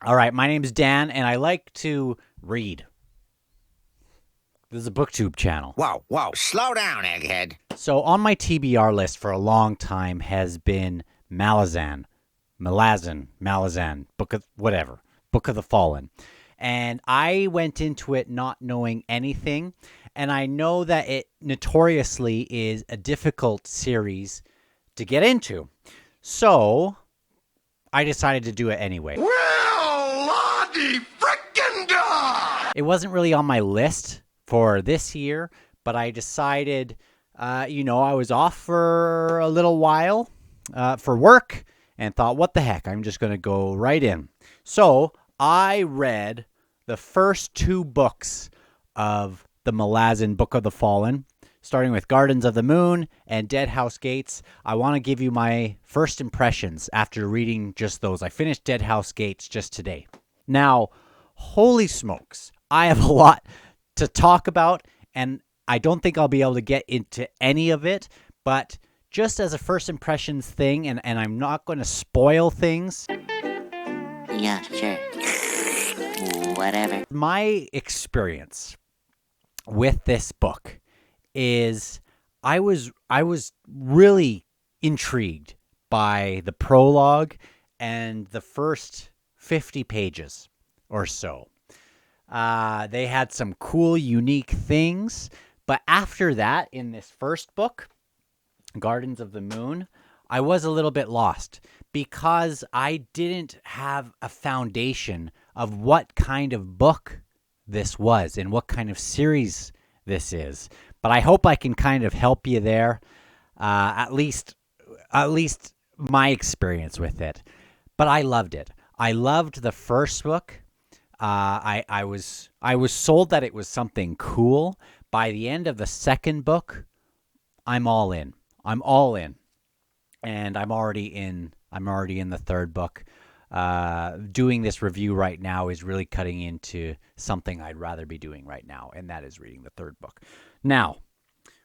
All right, my name is Dan, and I like to read. This is a booktube channel. Whoa, slow down, egghead. So on my TBR list for a long time has been Malazan, Book of whatever, Book of the Fallen. And I went into it not knowing anything, and I know that it notoriously is a difficult series to get into. So I decided to do it anyway. Well, Lottie frickin' da! It wasn't really on my list for this year, but I decided, I was off for a little while for work and thought, what the heck, I'm just going to go right in. So I read the first two books of the Malazan Book of the Fallen, starting with Gardens of the Moon and Deadhouse Gates. I want to give you my first impressions after reading just those. I finished Deadhouse Gates just today. Now, holy smokes, I have a lot to talk about, and I don't think I'll be able to get into any of it, but just as a first impressions thing, and I'm not going to spoil things. Yeah, sure. Whatever. My experience with this book is I was really intrigued by the prologue and the first 50 pages or so. They had some cool, unique things, but after that, in this first book, Gardens of the Moon, I was a little bit lost because I didn't have a foundation of what kind of book this was and what kind of series this is. But I hope I can kind of help you there, at least my experience with it. But I loved it. I loved the first book. I was sold that it was something cool. By the end of the second book, I'm all in. And I'm already in the third book. Doing this review right now is really cutting into something I'd rather be doing right now, and that is reading the third book. Now,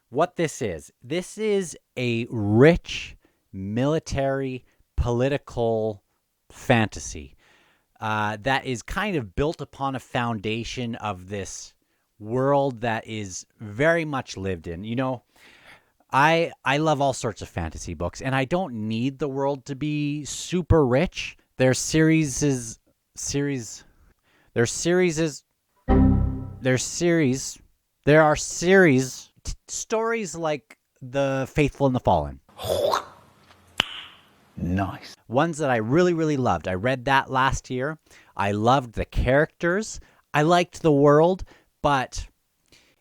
what this is a rich military political fantasy that is kind of built upon a foundation of this world that is very much lived in. You know, I love all sorts of fantasy books, and I don't need the world to be super rich. There are series, stories like The Faithful and the Fallen. Nice. Ones that I really, really loved. I read that last year. I loved the characters. I liked the world, but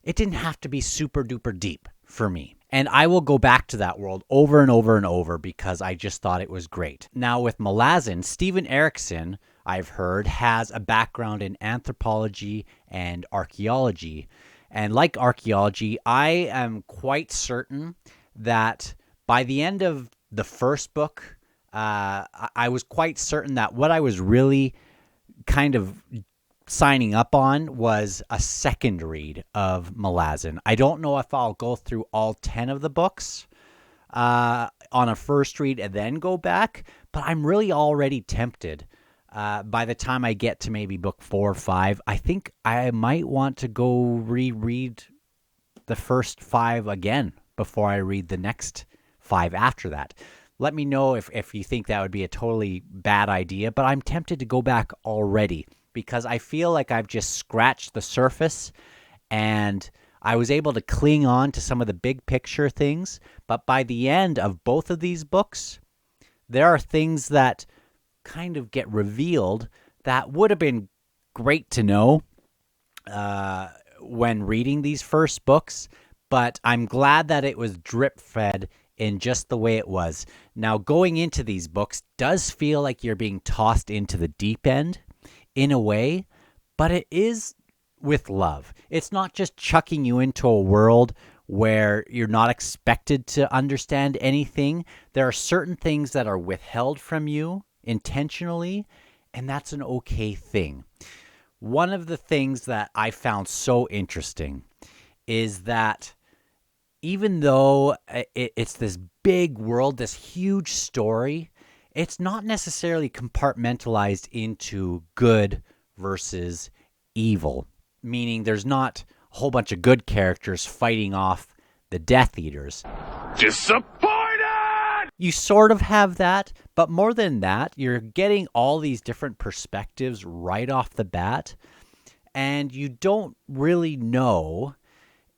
it didn't have to be super duper deep for me. And I will go back to that world over and over and over because I just thought it was great. Now with Malazan, Steven Erikson, I've heard, has a background in anthropology and archaeology. And like archaeology, I am quite certain that by the end of the first book, I was quite certain that what I was really kind of signing up on was a second read of Malazan. I don't know if I'll go through all 10 of the books on a first read and then go back, but I'm really already tempted. By the time I get to maybe book 4 or 5, I think I might want to go reread the first 5 again before I read the next 5 after that. Let me know if you think that would be a totally bad idea, but I'm tempted to go back already because I feel like I've just scratched the surface and I was able to cling on to some of the big picture things. But by the end of both of these books, there are things that kind of get revealed that would have been great to know when reading these first books. But I'm glad that it was drip fed in just the way it was. Now, going into these books does feel like you're being tossed into the deep end in a way, but it is with love. It's not just chucking you into a world where you're not expected to understand anything. There are certain things that are withheld from you intentionally, and that's an okay thing. One of the things that I found so interesting is that even though it's this big world, this huge story, it's not necessarily compartmentalized into good versus evil, meaning there's not a whole bunch of good characters fighting off the Death Eaters. Disappointed! You sort of have that, but more than that, you're getting all these different perspectives right off the bat, and you don't really know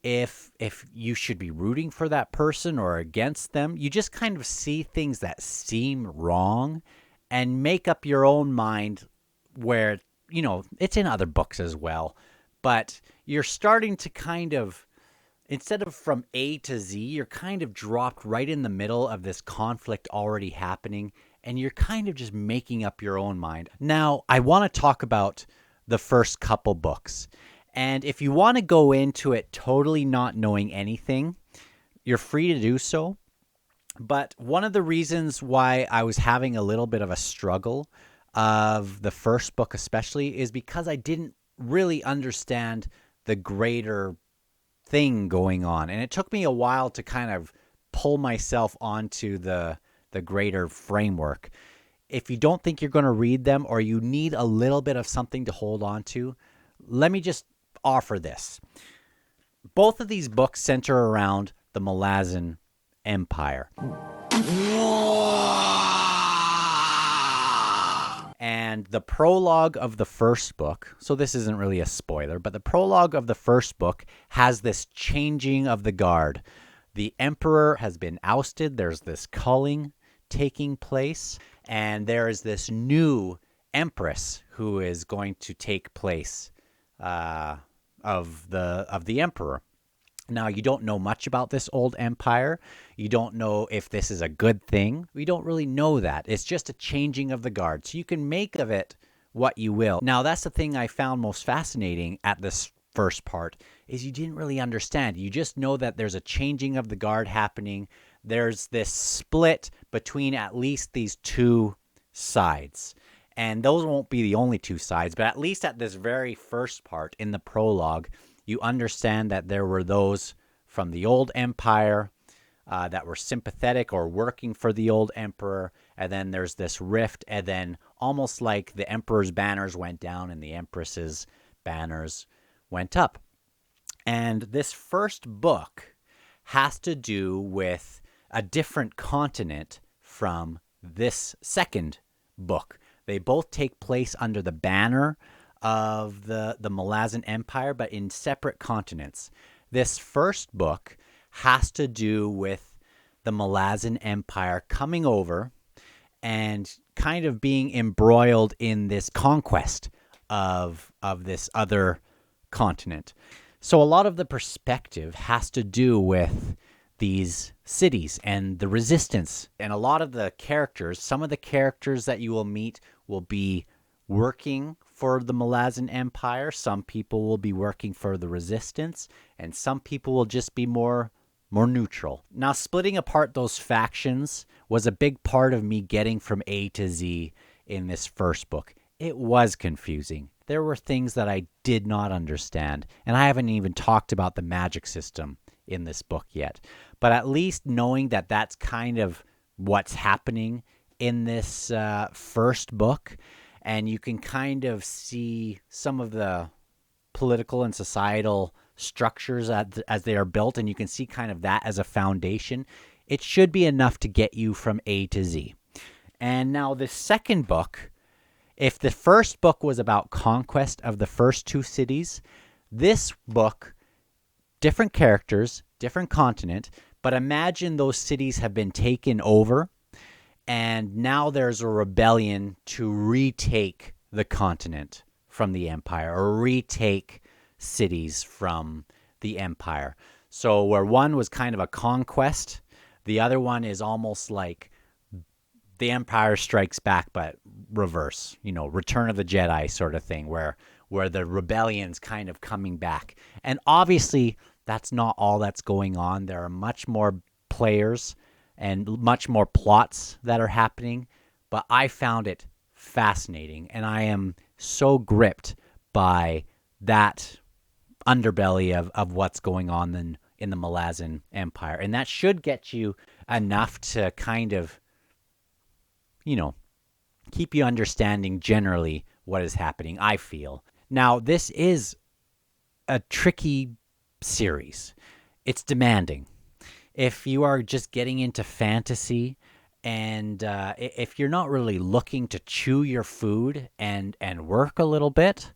if you should be rooting for that person or against them. You just kind of see things that seem wrong and make up your own mind where, it's in other books as well, but you're starting to kind of, instead of from A to Z, you're kind of dropped right in the middle of this conflict already happening, and you're kind of just making up your own mind. Now, I want to talk about the first couple books. And if you want to go into it totally not knowing anything, you're free to do so. But one of the reasons why I was having a little bit of a struggle of the first book especially is because I didn't really understand the greater thing going on. And it took me a while to kind of pull myself onto the greater framework. If you don't think you're going to read them or you need a little bit of something to hold on to, let me just offer this. Both of these books center around the Malazan Empire. And the prologue of the first book, so this isn't really a spoiler, but the prologue of the first book has this changing of the guard. The emperor has been ousted. There's this culling taking place, and there is this new empress who is going to take place of the emperor. Now, you don't know much about this old empire. You don't know if this is a good thing. We don't really know that. It's just a changing of the guard. So you can make of it what you will. Now, that's the thing I found most fascinating at this first part, is you didn't really understand. You just know that there's a changing of the guard happening. There's this split between at least these two sides. And those won't be the only two sides, but at least at this very first part in the prologue, you understand that there were those from the old empire that were sympathetic or working for the old emperor, and then there's this rift, and then almost like the emperor's banners went down and the empress's banners went up. And this first book has to do with a different continent from this second book. They both take place under the banner of the Malazan Empire, but in separate continents. This first book has to do with the Malazan Empire coming over and kind of being embroiled in this conquest of this other continent. So a lot of the perspective has to do with these cities and the resistance. And a lot of the characters, some of the characters that you will meet will be working for the Malazan Empire. Some people will be working for the resistance, and some people will just be more neutral. Now, splitting apart those factions was a big part of me getting from A to Z in this first book. It was confusing. There were things that I did not understand, and I haven't even talked about the magic system in this book yet. But at least knowing that that's kind of what's happening in this first book, and you can kind of see some of the political and societal structures as they are built, and you can see kind of that as a foundation. It should be enough to get you from A to Z. And now the second book, if the first book was about conquest of the first two cities, this book, different characters, different continent, but imagine those cities have been taken over, and now there's a rebellion to retake the continent from the empire, or retake cities from the empire. So where one was kind of a conquest, the other one is almost like the Empire Strikes Back, but reverse, Return of the Jedi sort of thing, where the rebellion's kind of coming back. And obviously, that's not all that's going on. There are much more players and much more plots that are happening, but I found it fascinating, and I am so gripped by that underbelly of what's going on in the Malazan Empire. And that should get you enough to kind of keep you understanding generally what is happening, I feel. Now, this is a tricky series. It's demanding. If you are just getting into fantasy and if you're not really looking to chew your food and work a little bit,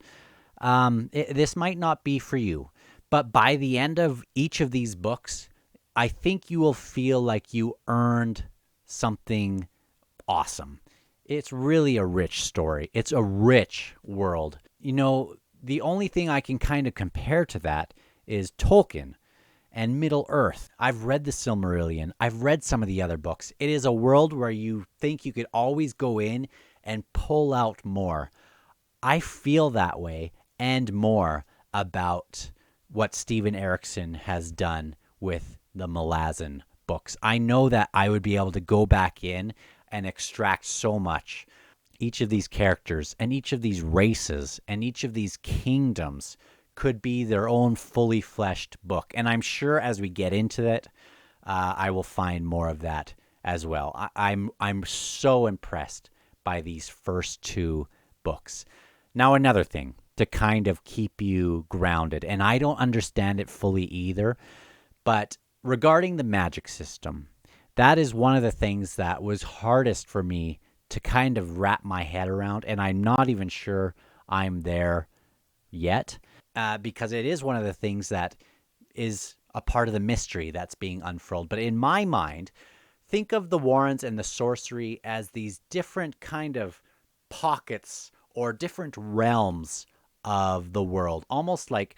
this might not be for you. But by the end of each of these books, I think you will feel like you earned something awesome. It's really a rich story. It's a rich world. The only thing I can kind of compare to that is Tolkien and Middle-earth. I've read the Silmarillion. I've read some of the other books. It is a world where you think you could always go in and pull out more. I feel that way and more about what Steven Erikson has done with the Malazan books. I know that I would be able to go back in and extract so much. Each of these characters and each of these races and each of these kingdoms could be their own fully fleshed book. And I'm sure as we get into it, I will find more of that as well. I'm so impressed by these first two books. Now, another thing to kind of keep you grounded, and I don't understand it fully either, but regarding the magic system, that is one of the things that was hardest for me to kind of wrap my head around, and I'm not even sure I'm there yet, because it is one of the things that is a part of the mystery that's being unfurled. But in my mind, think of the Warrens and the sorcery as these different kind of pockets or different realms of the world. Almost like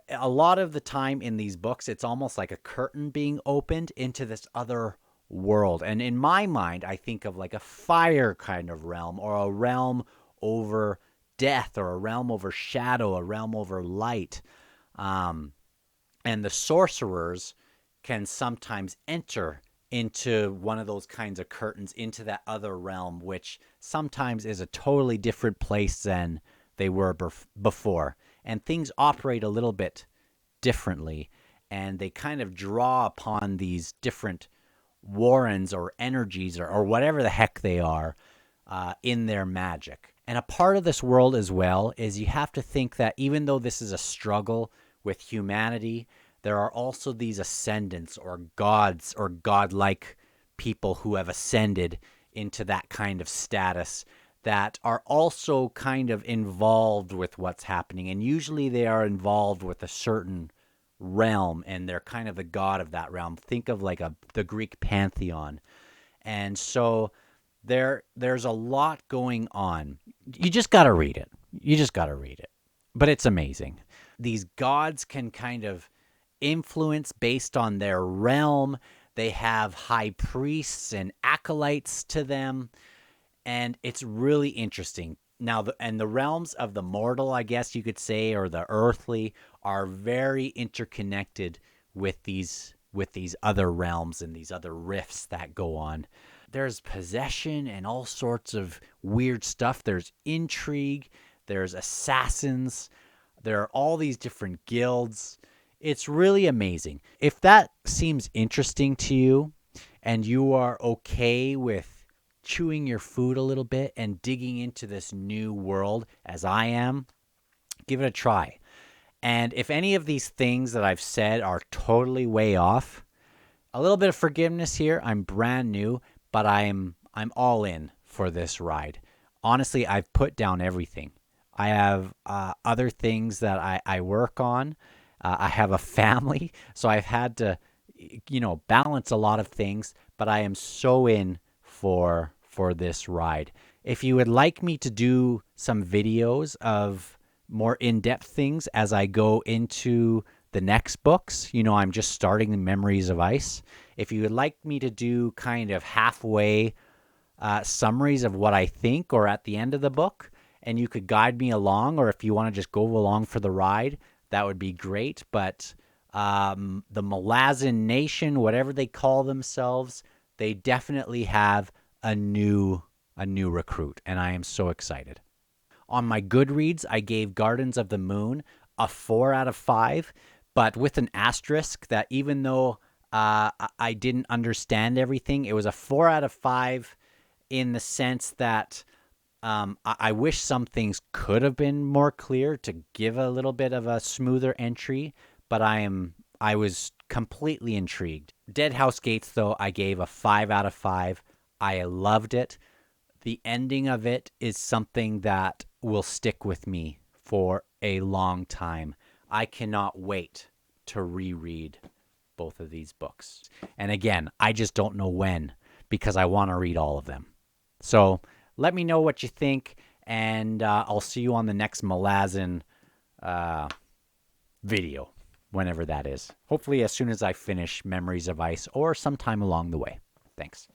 a lot of the time in these books, it's almost like a curtain being opened into this other world. And in my mind, I think of like a fire kind of realm, or a realm over death, or a realm over shadow, a realm over light. And the sorcerers can sometimes enter into one of those kinds of curtains into that other realm, which sometimes is a totally different place than they were before. And things operate a little bit differently, and they kind of draw upon these different warrens or energies or whatever the heck they are in their magic. And a part of this world as well is you have to think that even though this is a struggle with humanity, there are also these ascendants or gods or godlike people who have ascended into that kind of status that are also kind of involved with what's happening. And usually they are involved with a certain realm, and they're kind of the god of that realm. Think of like the Greek pantheon. And so there's a lot going on. You just got to read it. But it's amazing. These gods can kind of influence based on their realm. They have high priests and acolytes to them, and it's really interesting. Now, the realms of the mortal, I guess you could say, or the earthly, are very interconnected with these other realms and these other rifts that go on. There's possession and all sorts of weird stuff. There's intrigue. There's assassins. There are all these different guilds. It's really amazing. If that seems interesting to you and you are okay with chewing your food a little bit and digging into this new world as I am, give it a try. And if any of these things that I've said are totally way off, a little bit of forgiveness here. I'm brand new, but I'm all in for this ride. Honestly, I've put down everything. I have other things that I work on. I have a family, so I've had to, balance a lot of things, but I am so in for this ride. If you would like me to do some videos of more in-depth things as I go into the next books, I'm just starting the Memories of Ice. If you would like me to do kind of halfway summaries of what I think, or at the end of the book, and you could guide me along, or if you want to just go along for the ride, that would be great. But the Malazan Nation, whatever they call themselves, they definitely have a new recruit, and I am so excited. On my Goodreads, I gave Gardens of the Moon a 4 out of 5, but with an asterisk that even though I didn't understand everything, it was a 4 out of 5 in the sense that I wish some things could have been more clear to give a little bit of a smoother entry, but I was completely intrigued. Deadhouse Gates, though, I gave a 5 out of 5. I loved it. The ending of it is something that will stick with me for a long time. I cannot wait to reread both of these books. And again, I just don't know when, because I want to read all of them. So let me know what you think, and I'll see you on the next Malazan video, whenever that is. Hopefully as soon as I finish Memories of Ice or sometime along the way. Thanks.